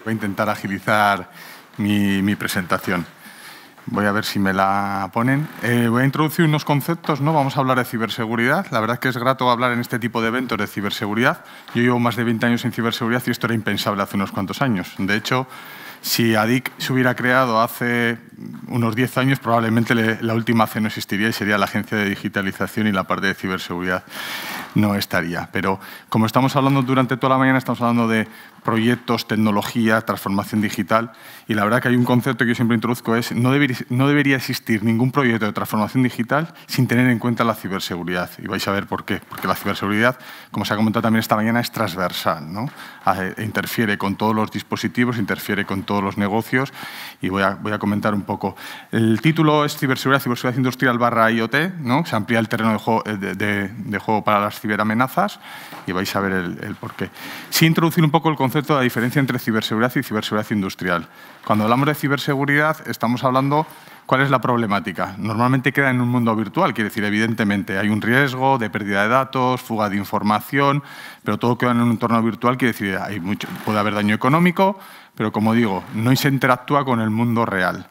Voy a intentar agilizar mi presentación. Voy a ver si me la ponen. Voy a introducir unos conceptos, ¿no? Vamos a hablar de ciberseguridad. La verdad es que es grato hablar en este tipo de eventos de ciberseguridad. Yo llevo más de 20 años en ciberseguridad y esto era impensable hace unos cuantos años. De hecho, si ADIC se hubiera creado hace unos 10 años, probablemente la última AC no existiría y sería la Agencia de Digitalización y la parte de ciberseguridad no estaría. Pero como estamos hablando durante toda la mañana, estamos hablando de proyectos, tecnología, transformación digital y la verdad que hay un concepto que yo siempre introduzco es no debería existir ningún proyecto de transformación digital sin tener en cuenta la ciberseguridad. Y vais a ver por qué. Porque la ciberseguridad, como se ha comentado también esta mañana, es transversal, ¿no? Interfiere con todos los dispositivos, interfiere con todos los negocios y voy a comentar un poco. El título es ciberseguridad industrial / IoT, ¿no? Se amplía el terreno de juego para las ciberamenazas y vais a ver el porqué. Sí, introducir un poco el concepto de la diferencia entre ciberseguridad y ciberseguridad industrial. Cuando hablamos de ciberseguridad estamos hablando cuál es la problemática. Normalmente queda en un mundo virtual, quiere decir, evidentemente hay un riesgo de pérdida de datos, fuga de información, pero todo queda en un entorno virtual, quiere decir, puede haber daño económico, pero como digo, no se interactúa con el mundo real.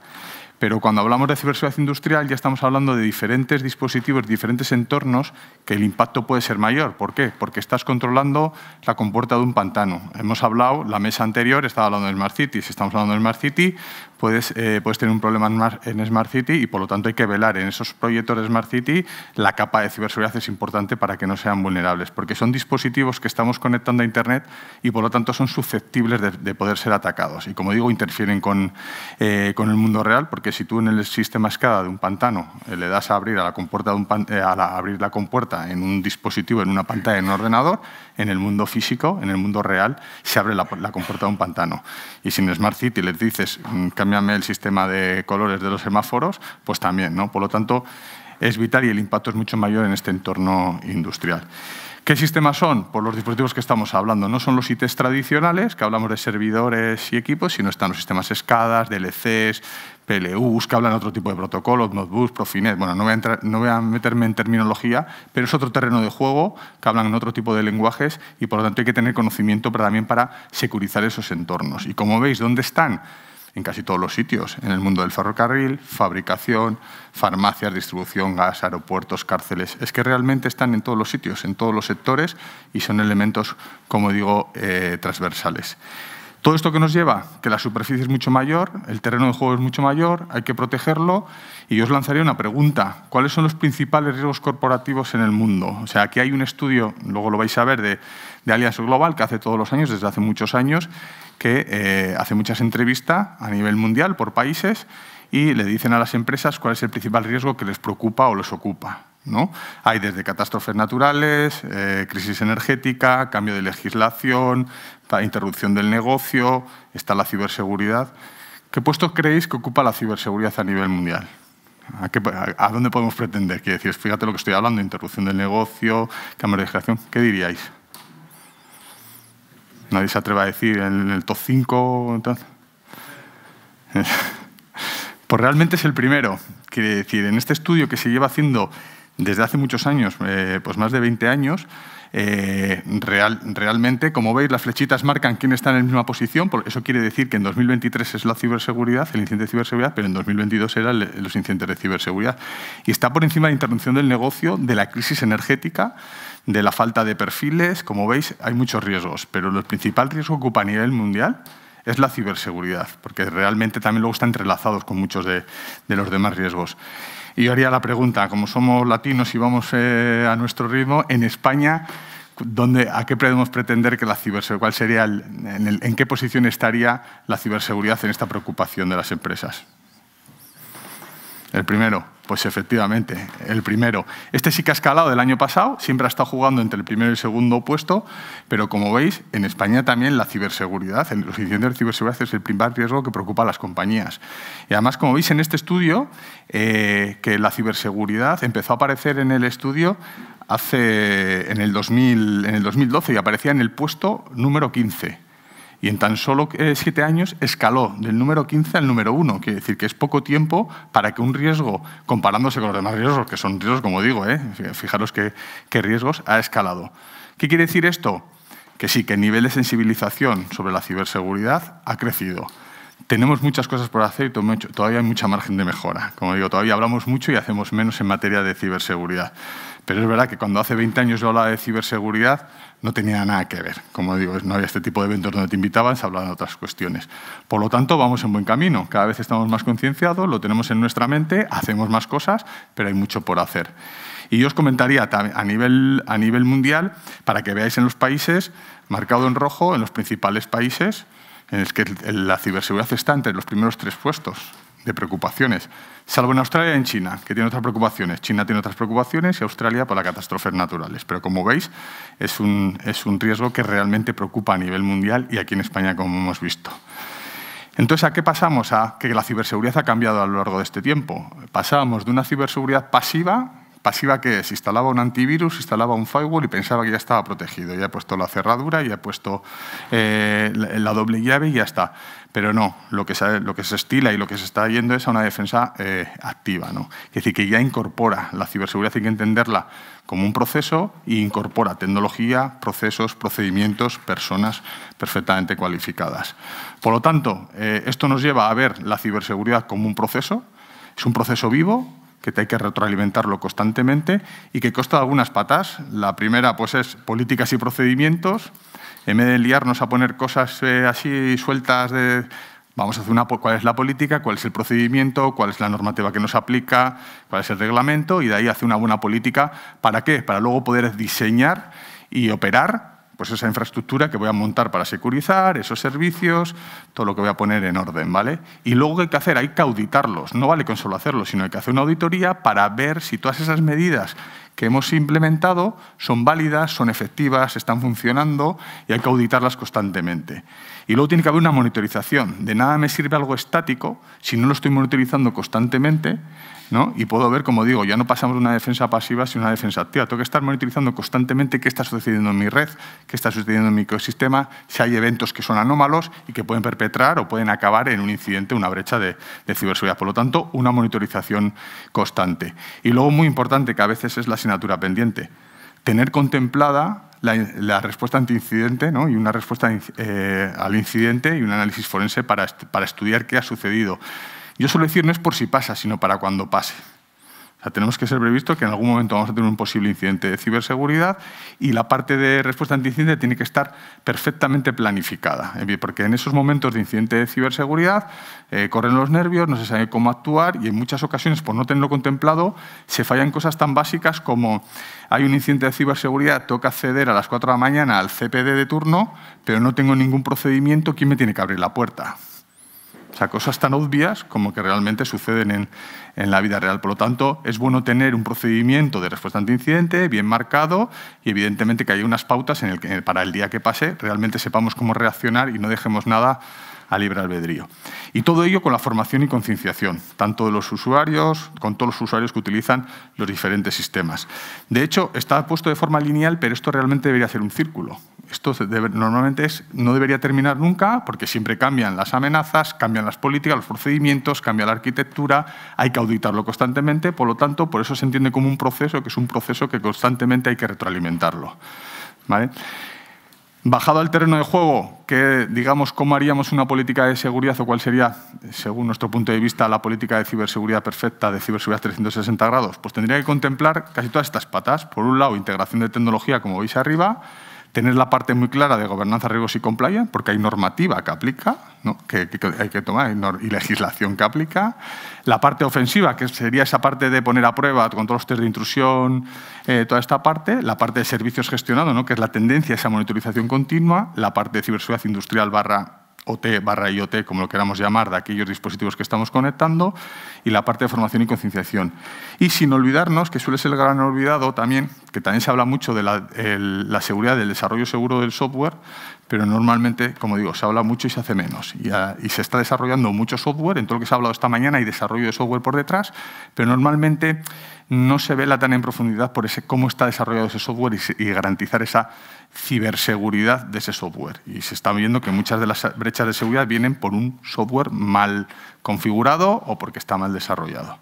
Pero cuando hablamos de ciberseguridad industrial ya estamos hablando de diferentes dispositivos, diferentes entornos que el impacto puede ser mayor. ¿Por qué? Porque estás controlando la compuerta de un pantano. Hemos hablado, la mesa anterior estaba hablando de Smart City. Si estamos hablando de Smart City, puedes tener un problema en Smart City y por lo tanto hay que velar en esos proyectos de Smart City. La capa de ciberseguridad es importante para que no sean vulnerables, porque son dispositivos que estamos conectando a Internet y por lo tanto son susceptibles de poder ser atacados. Y como digo, interfieren con el mundo real, porque si tú en el sistema SCADA de un pantano le das a abrir a la compuerta abrir la compuerta en un dispositivo, en una pantalla, en un ordenador, en el mundo físico, en el mundo real, se abre la compuerta de un pantano. Y si en Smart City les dices cámbiame el sistema de colores de los semáforos, pues también, ¿no? Por lo tanto, es vital y el impacto es mucho mayor en este entorno industrial. ¿Qué sistemas son? Pues los dispositivos que estamos hablando. No son los ITs tradicionales, que hablamos de servidores y equipos, sino están los sistemas SCADA, DLCs, PLUs, que hablan de otro tipo de protocolos, Modbus, Profinet. Bueno, no voy a meterme en terminología, pero es otro terreno de juego, que hablan en otro tipo de lenguajes y, por lo tanto, hay que tener conocimiento también para securizar esos entornos. Y como veis, ¿dónde están? En casi todos los sitios, en el mundo del ferrocarril, fabricación, farmacias, distribución, gas, aeropuertos, cárceles. Es que realmente están en todos los sitios, en todos los sectores y son elementos, como digo, transversales. Todo esto que nos lleva, que la superficie es mucho mayor, el terreno de juego es mucho mayor, hay que protegerlo y yo os lanzaría una pregunta. ¿Cuáles son los principales riesgos corporativos en el mundo? O sea, aquí hay un estudio, luego lo vais a ver, de Allianz Global, que hace todos los años, desde hace muchos años, que hace muchas entrevistas a nivel mundial por países y le dicen a las empresas cuál es el principal riesgo que les preocupa o les ocupa, ¿no? Hay desde catástrofes naturales, crisis energética, cambio de legislación, interrupción del negocio, está la ciberseguridad. ¿Qué puesto creéis que ocupa la ciberseguridad a nivel mundial? ¿A dónde podemos pretender? Quiere decir, fíjate lo que estoy hablando, interrupción del negocio, cambio de legislación. ¿Qué diríais? ¿Nadie se atreve a decir en el top 5? Entonces? Pues realmente es el primero. Quiere decir, en este estudio que se lleva haciendo desde hace muchos años, pues más de 20 años, realmente, como veis, las flechitas marcan quién está en la misma posición. Eso quiere decir que en 2023 es la ciberseguridad, el incidente de ciberseguridad, pero en 2022 eran los incidentes de ciberseguridad. Y está por encima de la interrupción del negocio, de la crisis energética, de la falta de perfiles. Como veis, hay muchos riesgos, pero el principal riesgo que ocupa a nivel mundial es la ciberseguridad, porque realmente también luego están entrelazados con muchos de los demás riesgos. Y yo haría la pregunta, como somos latinos y vamos a nuestro ritmo, en España, ¿a qué podemos pretender que la ciberseguridad, cuál sería en qué posición estaría la ciberseguridad en esta preocupación de las empresas? El primero, pues efectivamente, el primero. Este sí que ha escalado del año pasado, siempre ha estado jugando entre el primero y el segundo puesto, pero como veis, en España también la ciberseguridad, los incidentes de ciberseguridad es el primer riesgo que preocupa a las compañías. Y además, como veis en este estudio, que la ciberseguridad empezó a aparecer en el estudio en el 2012 y aparecía en el puesto número 15. Y en tan solo 7 años escaló del número 15 al número 1. Quiere decir que es poco tiempo para que un riesgo, comparándose con los demás riesgos, que son riesgos, como digo, fijaros qué riesgos ha escalado. ¿Qué quiere decir esto? que sí, que el nivel de sensibilización sobre la ciberseguridad ha crecido. Tenemos muchas cosas por hacer y todavía hay mucha margen de mejora. Como digo, todavía hablamos mucho y hacemos menos en materia de ciberseguridad. Pero es verdad que cuando hace 20 años yo hablaba de ciberseguridad no tenía nada que ver. Como digo, no había este tipo de eventos donde te invitaban, se hablaban de otras cuestiones. Por lo tanto, vamos en buen camino. Cada vez estamos más concienciados, lo tenemos en nuestra mente, hacemos más cosas, pero hay mucho por hacer. Y yo os comentaría a nivel mundial, para que veáis en los países, marcado en rojo, en los principales países, en el que la ciberseguridad está entre los primeros 3 puestos de preocupaciones, salvo en Australia y en China, que tienen otras preocupaciones. China tiene otras preocupaciones y Australia por las catástrofes naturales. Pero como veis, es un riesgo que realmente preocupa a nivel mundial y aquí en España, como hemos visto. Entonces, ¿a qué pasamos? A que la ciberseguridad ha cambiado a lo largo de este tiempo. Pasábamos de una ciberseguridad pasiva. ¿Pasiva qué es? Instalaba un antivirus, instalaba un firewall y pensaba que ya estaba protegido. Ya he puesto la cerradura, ya he puesto la doble llave y ya está. Pero no, lo que se estila y lo que se está yendo es a una defensa activa, ¿no? Es decir, que ya incorpora la ciberseguridad, hay que entenderla como un proceso e incorpora tecnología, procesos, procedimientos, personas perfectamente cualificadas. Por lo tanto, esto nos lleva a ver la ciberseguridad como un proceso. Es un proceso vivo, que hay que retroalimentarlo constantemente y que consta de algunas patas. La primera pues, es políticas y procedimientos. En vez de liarnos a poner cosas así sueltas de vamos a hacer cuál es la política, cuál es el procedimiento, cuál es la normativa que nos aplica, cuál es el reglamento y de ahí hacer una buena política. ¿Para qué? Para luego poder diseñar y operar pues esa infraestructura que voy a montar para securizar, esos servicios, todo lo que voy a poner en orden, ¿vale? Y luego, ¿qué hay que hacer? Hay que auditarlos. No vale con solo hacerlo, sino hay que hacer una auditoría para ver si todas esas medidas que hemos implementado son válidas, son efectivas, están funcionando y hay que auditarlas constantemente. Y luego tiene que haber una monitorización. De nada me sirve algo estático si no lo estoy monitorizando constantemente, ¿no? Y puedo ver, como digo, ya no pasamos de una defensa pasiva sino una defensa activa. Tengo que estar monitorizando constantemente qué está sucediendo en mi red, qué está sucediendo en mi ecosistema, si hay eventos que son anómalos y que pueden perpetrar o pueden acabar en un incidente, una brecha de ciberseguridad. Por lo tanto, una monitorización constante. Y luego, muy importante, que a veces es la asignatura pendiente, tener contemplada la respuesta ante incidente, ¿no? Y una respuesta al incidente y un análisis forense para estudiar qué ha sucedido. Yo suelo decir no es por si pasa, sino para cuando pase. O sea, tenemos que ser previstos que en algún momento vamos a tener un posible incidente de ciberseguridad y la parte de respuesta ante incidente tiene que estar perfectamente planificada. Porque en esos momentos de incidente de ciberseguridad corren los nervios, no se sabe cómo actuar y en muchas ocasiones, por no tenerlo contemplado, se fallan cosas tan básicas como hay un incidente de ciberseguridad, tengo que acceder a las 4 de la mañana al CPD de turno, pero no tengo ningún procedimiento, ¿quién me tiene que abrir la puerta? O sea, cosas tan obvias como que realmente suceden en la vida real. Por lo tanto, es bueno tener un procedimiento de respuesta ante incidente bien marcado y, evidentemente, que haya unas pautas para el día que pase realmente sepamos cómo reaccionar y no dejemos nada a libre albedrío. Y todo ello con la formación y concienciación, tanto de los usuarios, con todos los usuarios que utilizan los diferentes sistemas. De hecho, está puesto de forma lineal, pero esto realmente debería ser un círculo. Esto normalmente no debería terminar nunca porque siempre cambian las amenazas, cambian las políticas, los procedimientos, cambia la arquitectura, hay que auditarlo constantemente, por lo tanto, por eso se entiende como un proceso, que es un proceso que constantemente hay que retroalimentarlo, ¿vale? Bajado al terreno de juego, digamos, ¿cómo haríamos una política de seguridad o cuál sería, según nuestro punto de vista, la política de ciberseguridad perfecta, de ciberseguridad 360 grados? Pues tendría que contemplar casi todas estas patas. Por un lado, integración de tecnología, como veis arriba, tener la parte muy clara de gobernanza, riesgos y compliance, porque hay normativa que aplica, ¿no? que hay que tomar y legislación que aplica. La parte ofensiva, que sería esa parte de poner a prueba con todos los test de intrusión, toda esta parte. La parte de servicios gestionados, ¿no? que es la tendencia a esa monitorización continua. La parte de ciberseguridad industrial /OT/IoT, como lo queramos llamar, de aquellos dispositivos que estamos conectando, y la parte de formación y concienciación. Y sin olvidarnos, que suele ser el gran olvidado también, que también se habla mucho de la seguridad del desarrollo seguro del software, pero normalmente, como digo, se habla mucho y se hace menos. Y se está desarrollando mucho software, en todo lo que se ha hablado esta mañana hay desarrollo de software por detrás, pero normalmente no se vela tan en profundidad por cómo está desarrollado ese software y garantizar esa ciberseguridad de ese software. Y se está viendo que muchas de las brechas de seguridad vienen por un software mal configurado o porque está mal desarrollado.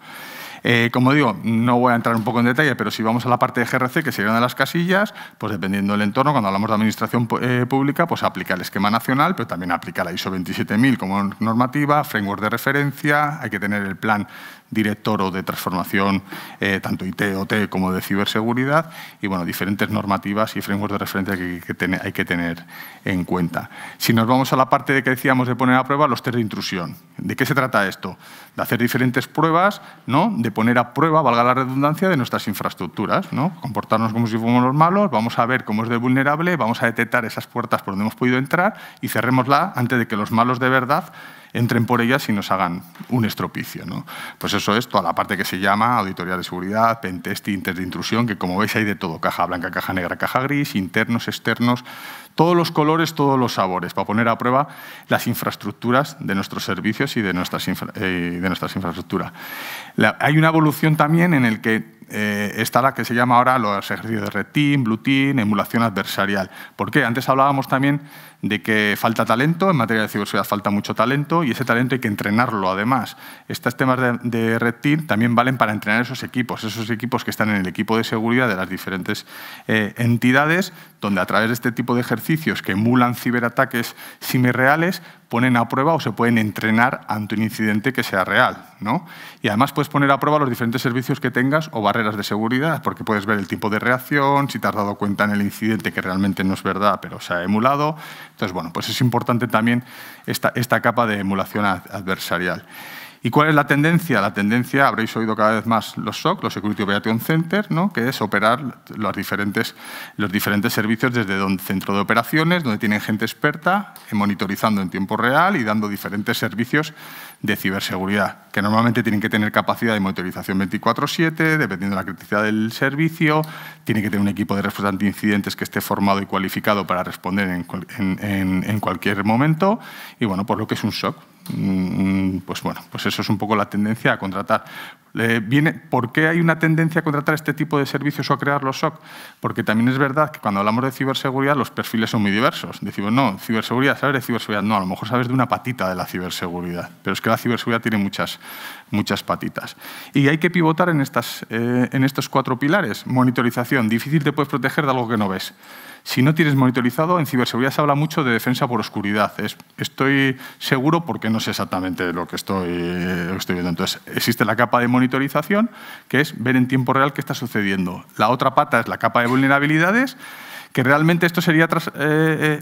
Como digo, no voy a entrar un poco en detalle, pero si vamos a la parte de GRC, que sería una de las casillas, pues dependiendo del entorno, cuando hablamos de administración pública, pues aplica el esquema nacional, pero también aplica la ISO 27000 como normativa, framework de referencia, hay que tener el plan director o de transformación, tanto IT, OT como de ciberseguridad, y bueno, diferentes normativas y frameworks de referencia que hay que tener en cuenta. Si nos vamos a la parte de que decíamos de poner a prueba los test de intrusión, ¿de qué se trata esto? De hacer diferentes pruebas, ¿no? De poner a prueba, valga la redundancia, de nuestras infraestructuras, ¿no? Comportarnos como si fuéramos los malos, vamos a ver cómo es de vulnerable, vamos a detectar esas puertas por donde hemos podido entrar y cerrémosla antes de que los malos de verdad entren por ellas y nos hagan un estropicio, ¿no? Pues eso es toda la parte que se llama auditoría de seguridad, pentesting, test de intrusión, que como veis hay de todo, caja blanca, caja negra, caja gris, internos, externos, todos los colores, todos los sabores, para poner a prueba las infraestructuras de nuestros servicios y de nuestras infraestructuras. Hay una evolución también en el que está la que se llama ahora los ejercicios de Red Team, Blue Team, emulación adversarial. ¿Por qué? Antes hablábamos también de que falta talento, en materia de ciberseguridad falta mucho talento y ese talento hay que entrenarlo además. Estos temas de Red Team también valen para entrenar esos equipos que están en el equipo de seguridad de las diferentes entidades, donde a través de este tipo de ejercicios que emulan ciberataques simireales, ponen a prueba o se pueden entrenar ante un incidente que sea real, ¿no? Y además puedes poner a prueba los diferentes servicios que tengas o barreras de seguridad, porque puedes ver el tiempo de reacción, si te has dado cuenta en el incidente que realmente no es verdad, pero se ha emulado. Entonces, bueno, pues es importante también esta capa de emulación adversarial. ¿Y cuál es la tendencia? La tendencia, habréis oído cada vez más los SOC, los Security Operation Center, ¿no? Que es operar los diferentes servicios desde un centro de operaciones, donde tienen gente experta, monitorizando en tiempo real y dando diferentes servicios de ciberseguridad, que normalmente tienen que tener capacidad de monitorización 24/7, dependiendo de la criticidad del servicio, tiene que tener un equipo de respuesta ante incidentes que esté formado y cualificado para responder en cualquier momento, y bueno, por lo que es un SOC. Pues eso es un poco la tendencia a contratar. ¿Por qué hay una tendencia a contratar este tipo de servicios o a crear los SOC? Porque también es verdad que cuando hablamos de ciberseguridad los perfiles son muy diversos. Decimos, no, ciberseguridad, ¿sabes de ciberseguridad? No, a lo mejor sabes de una patita de la ciberseguridad, pero es que la ciberseguridad tiene muchas patitas. Y hay que pivotar en estos 4 pilares. Monitorización, difícil te puedes proteger de algo que no ves. Si no tienes monitorizado, en ciberseguridad se habla mucho de defensa por oscuridad. Estoy seguro porque no sé exactamente lo que estoy viendo. Entonces, existe la capa de monitorización, que es ver en tiempo real qué está sucediendo. La otra pata es la capa de vulnerabilidades, que realmente esto sería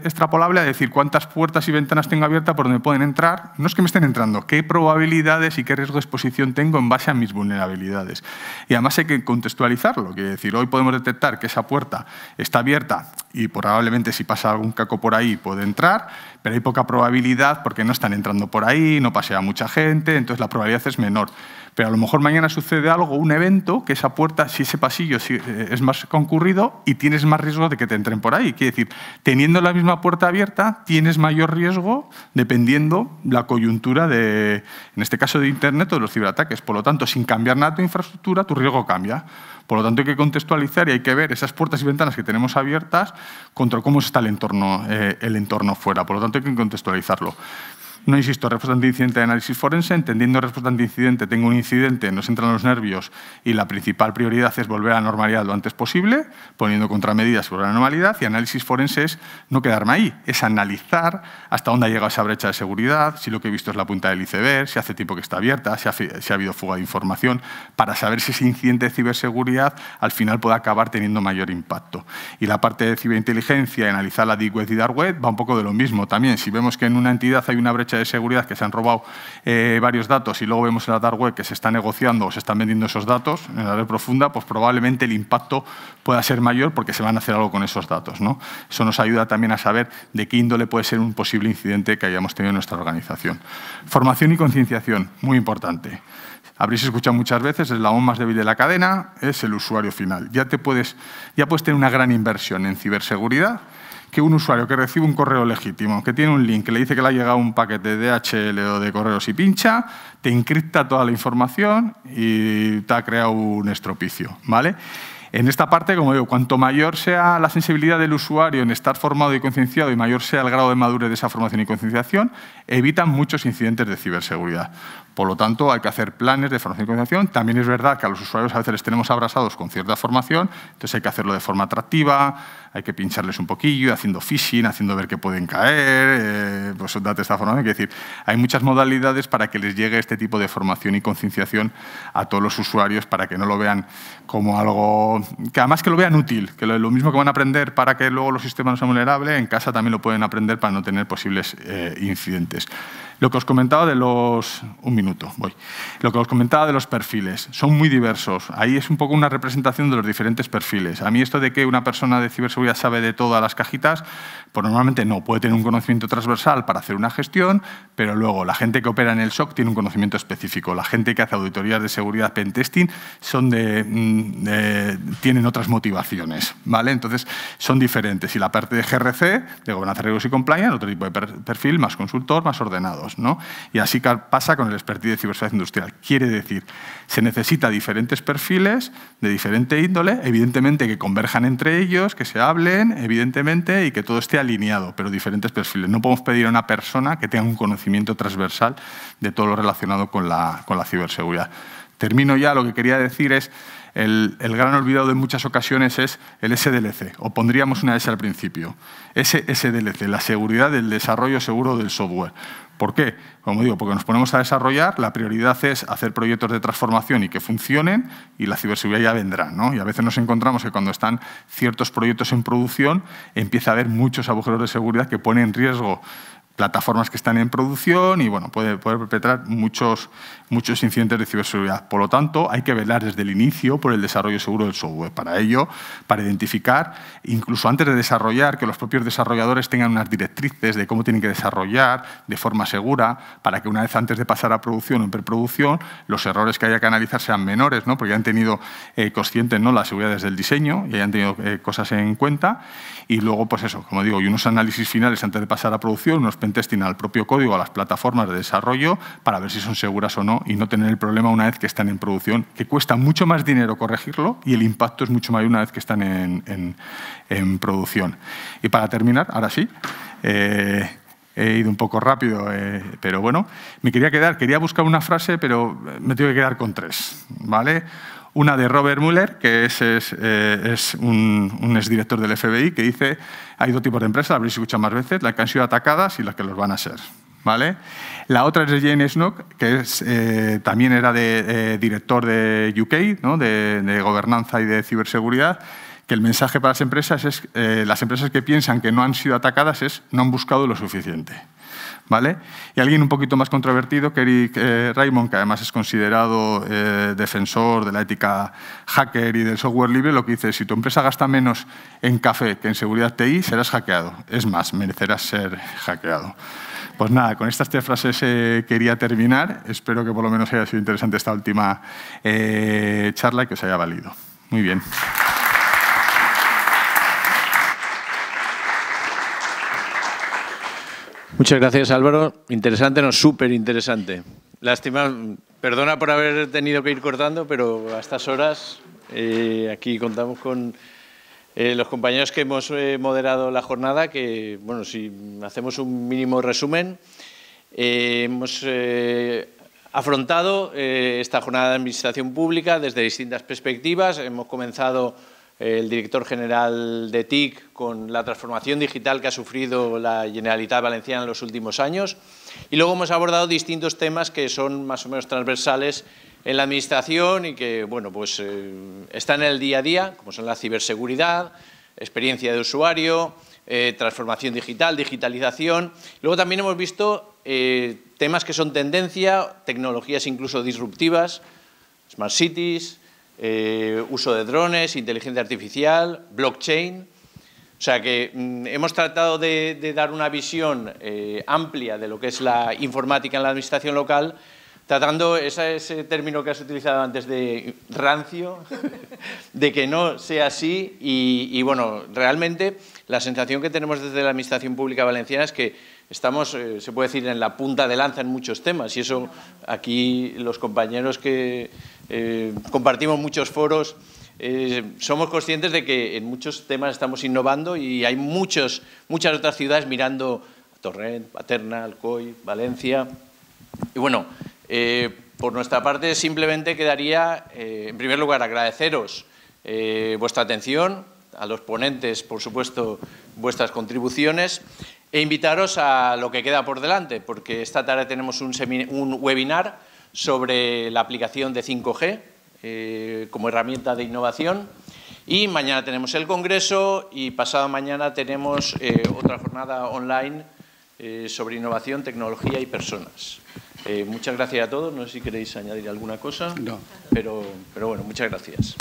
extrapolable a decir cuántas puertas y ventanas tengo abiertas por donde pueden entrar. No es que me estén entrando, qué probabilidades y qué riesgo de exposición tengo en base a mis vulnerabilidades. Y además hay que contextualizarlo, quiere decir, hoy podemos detectar que esa puerta está abierta y probablemente si pasa algún caco por ahí puede entrar, pero hay poca probabilidad porque no están entrando por ahí, no pasea mucha gente, entonces la probabilidad es menor. Pero a lo mejor mañana sucede algo, un evento, que esa puerta, si ese pasillo es más concurrido y tienes más riesgo de que te entren por ahí. Quiere decir, teniendo la misma puerta abierta, tienes mayor riesgo dependiendo la coyuntura en este caso de Internet o de los ciberataques. Por lo tanto, sin cambiar nada tu infraestructura, tu riesgo cambia. Por lo tanto, hay que contextualizar y hay que ver esas puertas y ventanas que tenemos abiertas contra cómo está el entorno fuera. Por lo tanto, hay que contextualizarlo. No insisto, respuesta ante incidente de análisis forense, entendiendo respuesta ante incidente, tengo un incidente, nos entran los nervios y la principal prioridad es volver a la normalidad lo antes posible, poniendo contramedidas sobre la normalidad, y análisis forense es no quedarme ahí, es analizar hasta dónde ha llegado esa brecha de seguridad, si lo que he visto es la punta del iceberg, si hace tiempo que está abierta, si ha habido fuga de información, para saber si ese incidente de ciberseguridad al final puede acabar teniendo mayor impacto. Y la parte de ciberinteligencia y analizar la Deep Web y Dark Web va un poco de lo mismo también. Si vemos que en una entidad hay una brecha de seguridad, que se han robado varios datos y luego vemos en la Dark Web que se está negociando o se están vendiendo esos datos en la red profunda, pues probablemente el impacto pueda ser mayor porque se van a hacer algo con esos datos, ¿no? Eso nos ayuda también a saber de qué índole puede ser un posible incidente que hayamos tenido en nuestra organización. Formación y concienciación, muy importante. Habréis escuchado muchas veces, el eslabón más débil de la cadena es el usuario final. Ya puedes tener una gran inversión en ciberseguridad, que un usuario que recibe un correo legítimo, que tiene un link, que le dice que le ha llegado un paquete de DHL o de correos y pincha, te encripta toda la información y te ha creado un estropicio, ¿vale? En esta parte, como digo, cuanto mayor sea la sensibilidad del usuario en estar formado y concienciado y mayor sea el grado de madurez de esa formación y concienciación, evitan muchos incidentes de ciberseguridad. Por lo tanto, hay que hacer planes de formación y concienciación. También es verdad que a los usuarios a veces les tenemos abrasados con cierta formación, entonces hay que hacerlo de forma atractiva, hay que pincharles un poquillo, haciendo phishing, haciendo ver que pueden caer, pues date esta formación. Es decir, hay muchas modalidades para que les llegue este tipo de formación y concienciación a todos los usuarios para que no lo vean como algo, que además que lo vean útil, que lo mismo que van a aprender para que luego los sistemas no sean vulnerables, en casa también lo pueden aprender para no tener posibles incidentes. Lo que os comentaba de los... Un minuto, voy. Lo que os comentaba de los perfiles. Son muy diversos. Ahí es un poco una representación de los diferentes perfiles. A mí esto de que una persona de ciberseguridad sabe de todas las cajitas, pues normalmente no. Puede tener un conocimiento transversal para hacer una gestión, pero luego la gente que opera en el SOC tiene un conocimiento específico. La gente que hace auditorías de seguridad, pentesting, tienen otras motivaciones, ¿vale? Entonces, son diferentes. Y la parte de GRC, de gobernanza, riesgos y compliance, otro tipo de perfil, más consultor, más ordenados, ¿no? Y así pasa con el expertise de ciberseguridad industrial. Quiere decir, se necesita diferentes perfiles de diferente índole, evidentemente que converjan entre ellos, que se hablen, evidentemente, y que todo esté alineado, pero diferentes perfiles. No podemos pedir a una persona que tenga un conocimiento transversal de todo lo relacionado con la ciberseguridad. Termino ya, lo que quería decir es, el gran olvidado de muchas ocasiones es el SDLC, o pondríamos una S al principio. Ese SDLC, la seguridad del desarrollo seguro del software. ¿Por qué? Como digo, porque nos ponemos a desarrollar, la prioridad es hacer proyectos de transformación y que funcionen, y la ciberseguridad ya vendrá, ¿no? Y a veces nos encontramos que cuando están ciertos proyectos en producción, empieza a haber muchos agujeros de seguridad que ponen en riesgo plataformas que están en producción y bueno, puede perpetrar muchos incidentes de ciberseguridad. Por lo tanto, hay que velar desde el inicio por el desarrollo seguro del software. Para ello, para identificar, incluso antes de desarrollar, que los propios desarrolladores tengan unas directrices de cómo tienen que desarrollar de forma segura, para que una vez antes de pasar a producción o en preproducción, los errores que haya que analizar sean menores, ¿no? Porque ya han tenido conscientes, ¿no?, la seguridad desde el diseño y hayan tenido cosas en cuenta. Y luego, pues eso, como digo, y unos análisis finales antes de pasar a producción, unos pentesting al propio código, a las plataformas de desarrollo, para ver si son seguras o no y no tener el problema una vez que están en producción, que cuesta mucho más dinero corregirlo y el impacto es mucho mayor una vez que están en producción. Y para terminar, ahora sí, he ido un poco rápido, pero bueno, quería buscar una frase, pero me tengo que quedar con tres, ¿vale? Una de Robert Mueller, que es un exdirector del FBI, que dice: hay dos tipos de empresas, la habréis escuchado más veces, las que han sido atacadas y las que los van a ser, ¿vale? La otra es de Jane Snook, que también era director de UK, ¿no?, de gobernanza y de ciberseguridad, que el mensaje para las empresas es, las empresas que piensan que no han sido atacadas no han buscado lo suficiente, ¿vale? Y alguien un poquito más controvertido, que Eric Raymond, que además es considerado defensor de la ética hacker y del software libre, lo que dice es: si tu empresa gasta menos en café que en seguridad TI, serás hackeado. Es más, merecerás ser hackeado. Pues nada, con estas tres frases quería terminar. Espero que por lo menos haya sido interesante esta última charla y que os haya valido. Muy bien. Muchas gracias, Álvaro. Interesante, no, súper interesante. Lástima, perdona por haber tenido que ir cortando, pero a estas horas aquí contamos con los compañeros que hemos moderado la jornada, que, bueno, si hacemos un mínimo resumen, hemos afrontado esta jornada de administración pública desde distintas perspectivas. Hemos comenzado el director general de TIC con la transformación digital que ha sufrido la Generalitat Valenciana en los últimos años, y luego hemos abordado distintos temas que son más o menos transversales en la administración y que, bueno, pues están en el día a día, como son la ciberseguridad, experiencia de usuario, transformación digital, digitalización. Luego también hemos visto temas que son tendencia, tecnologías incluso disruptivas, smart cities, uso de drones, inteligencia artificial, blockchain. O sea que hemos tratado de dar una visión amplia de lo que es la informática en la administración local, tratando ese término que has utilizado antes de rancio, de que no sea así. Y bueno, realmente la sensación que tenemos desde la Administración Pública Valenciana es que estamos, se puede decir, en la punta de lanza en muchos temas, y eso aquí los compañeros que compartimos muchos foros somos conscientes de que en muchos temas estamos innovando, y hay muchas otras ciudades mirando a Torrent, Paterna, Alcoy, Valencia. Y bueno, Por nuestra parte, simplemente quedaría, en primer lugar, agradeceros vuestra atención, a los ponentes, por supuesto, vuestras contribuciones, e invitaros a lo que queda por delante, porque esta tarde tenemos un webinar sobre la aplicación de 5G como herramienta de innovación, y mañana tenemos el congreso y pasado mañana tenemos otra jornada online sobre innovación, tecnología y personas. Muchas gracias a todos. No sé si queréis añadir alguna cosa. No. Pero bueno, muchas gracias.